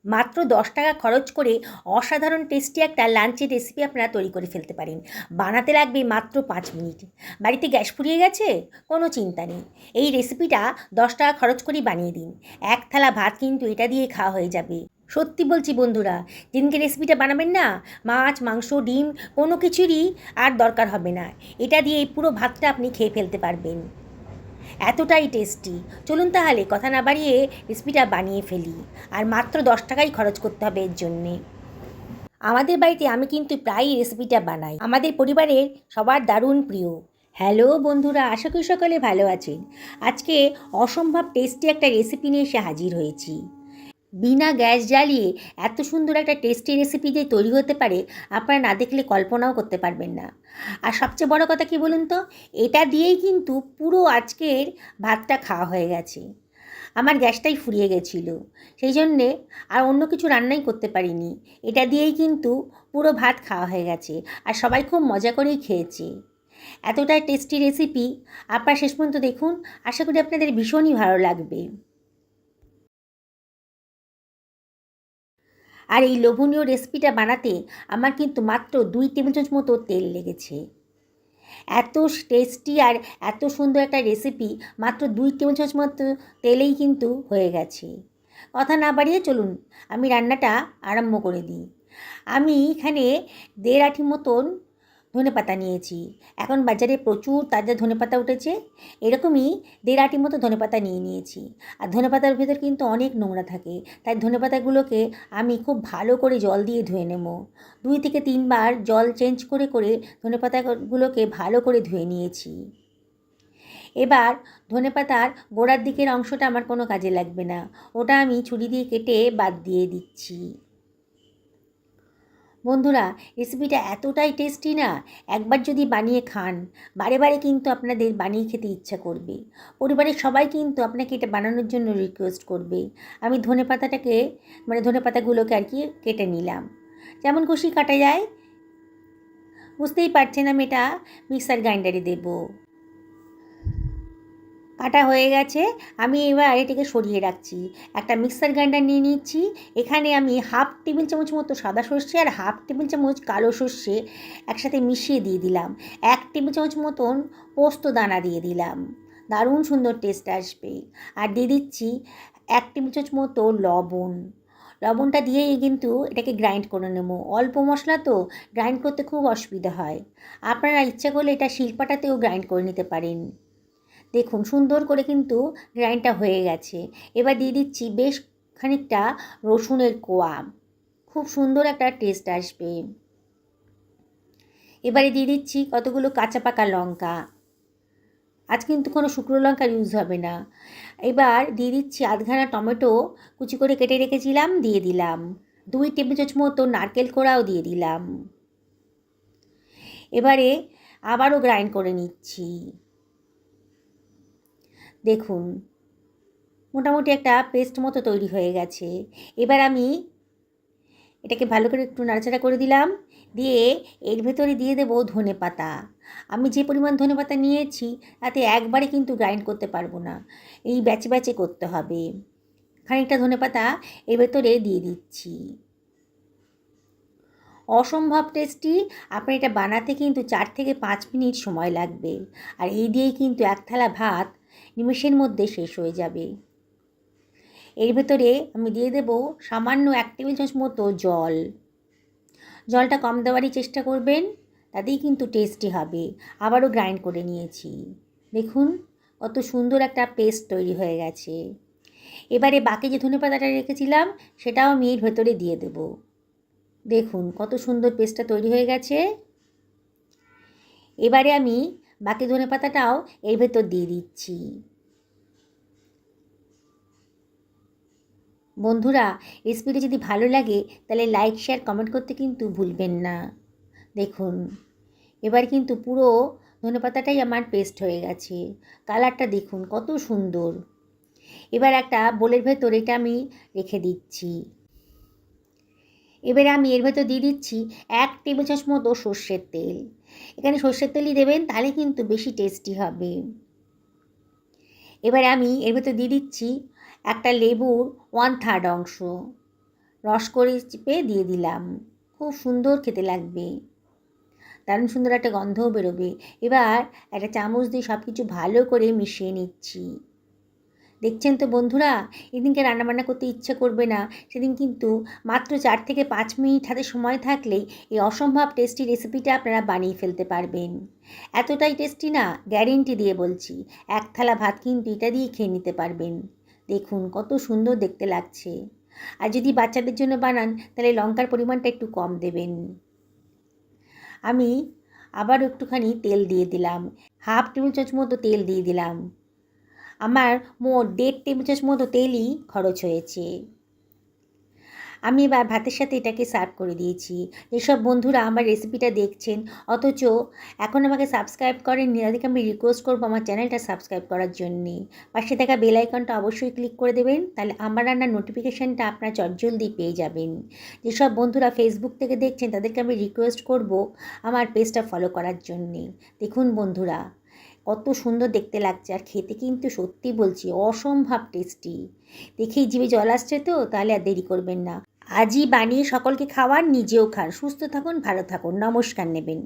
মাত্র 10 টাকা খরচ করে অসাধারণ টেস্টি একটা লাঞ্চের রেসিপি আপনারা তৈরি করে ফেলতে পারেন। বানাতে লাগবে মাত্র 5 মিনিট। বাড়িতে গ্যাস ফুরিয়ে গেছে? কোনো চিন্তা নেই, এই রেসিপিটা 10 টাকা খরচ করেই বানিয়ে দিন। এক থালা ভাত কিন্তু এটা দিয়ে খাওয়া হয়ে যাবে। সত্যি বলছি বন্ধুরা, যেদিনকে রেসিপিটা বানাবেন না, মাছ মাংস ডিম কোনো কিছুরই আর দরকার হবে না। এটা দিয়ে এই পুরো ভাতটা আপনি খেয়ে ফেলতে পারবেন, এতটাই টেস্টি। চলুন তাহলে কথা না বাড়িয়ে রেসিপিটা বানিয়ে ফেলি। আর মাত্র 10 টাকাই খরচ করতে হবে এর জন্যে। আমাদের বাড়িতে আমি কিন্তু প্রায়ই রেসিপিটা বানাই, আমাদের পরিবারের সবার দারুণ প্রিয়। হ্যালো বন্ধুরা, আশা করি সকলে ভালো আছেন। আজকে অসম্ভব টেস্টি একটা রেসিপি নিয়ে এসে হাজির হয়েছি। বিনা গ্যাস জ্বালিয়ে এত সুন্দর একটা টেস্টি রেসিপি যে তৈরি হতে পারে, আপনারা না দেখলে কল্পনাও করতে পারবেন না। আর সবচেয়ে বড় কথা কী বলুন তো, এটা দিয়েই কিন্তু পুরো আজকের ভাতটা খাওয়া হয়ে গেছে। আমার গ্যাসটাই ফুরিয়ে গেছিলো, সেই জন্যে আর অন্য কিছু রান্নাই করতে পারিনি। এটা দিয়েই কিন্তু পুরো ভাত খাওয়া হয়ে গেছে, আর সবাই খুব মজা করেই খেয়েছে। এতটাই টেস্টি রেসিপি, আপনারা শেষ পর্যন্ত দেখুন, আশা করি আপনাদের ভীষণই ভালো লাগবে। আর এই লোভনীয় রেসিপিটা বানাতে আমার কিন্তু মাত্র 2 টেবিল চামচ মতো তেল লেগেছে। এত টেস্টি আর এত সুন্দর একটা রেসিপি মাত্র 2 টেবিল চামচ মতো তেলেই কিন্তু হয়ে গেছে। কথা না বাড়িয়ে চলুন আমি রান্নাটা আরম্ভ করে দিই। আমি এখানে 1.5 আঁটি মতন ধনেপাতা নিয়েছি। এখন বাজারে প্রচুর তাজা ধনেপাতা উঠেছে, এরকমই 1.5 আঁটি মতো ধনেপাতা নিয়েছি। আর ধনেপাতার ভেতর কিন্তু অনেক নোংরা থাকে, তাই ধনেপাতাগুলোকে আমি খুব ভালো করে জল দিয়ে ধুয়ে নেব। 2 থেকে 3 বার জল চেঞ্জ করে করে ধনেপাতাগুলোকে ভালো করে ধুয়ে নিয়েছি। এবার ধনেপাতার গোড়ার দিকের অংশটা আমার কোনো কাজে লাগবে না, ওটা আমি ছুরি দিয়ে কেটে বাদ দিয়ে দিচ্ছি। বন্ধুরা, রেসিপিটা এতটাই টেস্টি না, একবার যদি বানিয়ে খান বারে বারে কিন্তু আপনাদের বানিয়ে খেতে ইচ্ছা করবে। পরিবারের সবাই কিন্তু আপনাকে এটা বানানোর জন্য রিকোয়েস্ট করবে। আমি ধনেপাতাটাকে ধনেপাতাগুলোকে আর কি কেটে নিলাম, যেমন খুশি কাটা যায়। বুঝতেই পারছেন আমি এটা মিক্সার গ্রাইন্ডারে দেবো। কাটা হয়ে গেছে, আমি এবার এটাকে সরিয়ে রাখছি। একটা মিক্সার গ্রাইন্ডার নিয়ে নিচ্ছি। এখানে আমি 1/2 টেবিল চামচ মতো সাদা সর্ষে আর 1/2 টেবিল চামচ কালো সর্ষে একসাথে মিশিয়ে দিয়ে দিলাম। 1 টেবিল চামচ মতন পোস্ত দানা দিয়ে দিলাম, দারুণ সুন্দর টেস্ট আসবে। আর দিয়ে দিচ্ছি 1 টেবিল চামচ মতো লবণ। লবণটা দিয়েই কিন্তু এটাকে গ্রাইন্ড করে নেব। অল্প মশলা তো গ্রাইন্ড করতে খুব অসুবিধা হয়, আপনারা ইচ্ছা করলে এটা শিলপাটাতেও গ্রাইন্ড করে নিতে পারেন। দেখুন সুন্দর করে কিন্তু গ্রাইন্ডটা হয়ে গেছে। এবার দিয়ে দিচ্ছি বেশ খানিকটা রসুনের কোয়া, খুব সুন্দর একটা টেস্ট আসবে। এবারে দিয়ে দিচ্ছি কতগুলো কাঁচা পাকা লঙ্কা, আজ কিন্তু কোনো শুকনো লঙ্কার ইউজ হবে না। এবার দিয়ে দিচ্ছি আধখানা টমেটো কুচি করে কেটে রেখেছিলাম, দিয়ে দিলাম। 2 টেবিল চামচ মতো নারকেল কোড়াও দিয়ে দিলাম। এবারে আবারও গ্রাইন্ড করে নিচ্ছি। দেখুন মোটামুটি একটা পেস্ট মতো তৈরি হয়ে গেছে। এবার আমি এটাকে ভালো করে একটু নাড়াচাড়া করে দিলাম, দিয়ে এর ভেতরে দিয়ে দেবো ধনেপাতা। আমি যে পরিমাণ ধনেপাতা নিয়েছি তাতে একবারে কিন্তু গ্রাইন্ড করতে পারবো না, এই ব্যাচে ব্যাচে করতে হবে। খানিকটা ধনেপাতা এর ভেতরে দিয়ে দিচ্ছি। অসম্ভব টেস্টি, আপনার এটা বানাতে কিন্তু 4 থেকে 5 মিনিট সময় লাগবে। আর এই দিয়েই কিন্তু এক থালা ভাত নিমেষের মধ্যে শেষ হয়ে যাবে। এর ভেতরে আমি দিয়ে দেব সামান্য 1 টেবিল চামচ মতো জল। জলটা কম দেওয়ারই চেষ্টা করবেন, তাতেই কিন্তু টেস্টি হবে। আবারও গ্রাইন্ড করে নিয়েছি। দেখুন কত সুন্দর একটা পেস্ট তৈরি হয়ে গেছে। এবারে বাকি যে ধনেপাতাটা রেখেছিলাম সেটাও আমি এর ভেতরে দিয়ে দেব। দেখুন কত সুন্দর পেস্টটা তৈরি হয়ে গেছে। এবারে আমি বাকি ধনেপাতাটাও এর ভেতর দিয়ে দিচ্ছি। বন্ধুরা, রেসিপিটি যদি ভালো লাগে তাহলে লাইক শেয়ার কমেন্ট করতে কিন্তু ভুলবেন না। দেখুন এবার কিন্তু পুরো ধনেপাতাটাই আমার পেস্ট হয়ে গেছে। কালারটা দেখুন কত সুন্দর। এবার একটা বোলের ভেতর এটা আমি রেখে দিচ্ছি। এবারে আমি এর ভেতর দিয়ে দিচ্ছি 1 টেবিল চামচ মতো সর্ষের তেল। এখানে সর্ষের তেলই দেবেন, তাহলে কিন্তু বেশি টেস্টি হবে। এবারে আমি এর ভেতর দিয়ে দিচ্ছি একটা লেবুর 1/3 অংশ। রস করে চেপে দিয়ে দিলাম। খুব সুন্দর খেতে লাগবে, দারুণ সুন্দর একটা গন্ধও বেরোবে। এবার একটা চামচ দিয়ে সব কিছু ভালো করে মিশিয়ে নিচ্ছি। দেখছেন তো বন্ধুরা, এদিনকে রান্নাবান্না করতে ইচ্ছে করবে না, সেদিন কিন্তু মাত্র 4 থেকে 5 মিনিট হাতে সময় থাকলেই এই অসম্ভব টেস্টি রেসিপিটা আপনারা বানিয়ে ফেলতে পারবেন। এতটাই টেস্টি না, গ্যারেন্টি দিয়ে বলছি, এক থালা ভাত কিন্তু এটা দিয়েই খেয়ে নিতে পারবেন। দেখুন কত সুন্দর দেখতে লাগছে। আর যদি বাচ্চাদের জন্য বানান তাহলে লঙ্কার পরিমাণটা একটু কম দেবেন। আমি আবার একটুখানি তেল দিয়ে দিলাম, হাফ টেবিল চামচ মতো তেল দিয়ে দিলাম। আমার মোট 1.5 টেবিল চামচ মতো তেলই খরচ হয়েছে। আমি এবার ভাতের সাথে এটাকে সার্ভ করে দিয়েছি। যেসব বন্ধুরা আমার রেসিপিটা দেখছেন অথচ এখন আমাকে সাবস্ক্রাইব করেননি, তাদেরকে আমি রিকোয়েস্ট করবো আমার চ্যানেলটা সাবস্ক্রাইব করার জন্যে। পাশে থাকা বেল আইকনটা অবশ্যই ক্লিক করে দেবেন, তাহলে আমার রান্নার নোটিফিকেশানটা আপনারা চটজলদি পেয়ে যাবেন। যেসব বন্ধুরা ফেসবুক থেকে দেখছেন তাদেরকে আমি রিকোয়েস্ট করবো আমার পেজটা ফলো করার জন্যে। দেখুন বন্ধুরা কত সুন্দর দেখতে লাগছে, আর খেতে কিন্তু সত্যি বলছি অসম্ভব টেস্টি। দেখেই জিভে জল আসছে তো, তাহলে আর দেরি করবেন না, আজই বানিয়ে সকলকে খাওয়ান, নিজেও খান। সুস্থ থাকুন, ভালো থাকুন, নমস্কার নেবেন।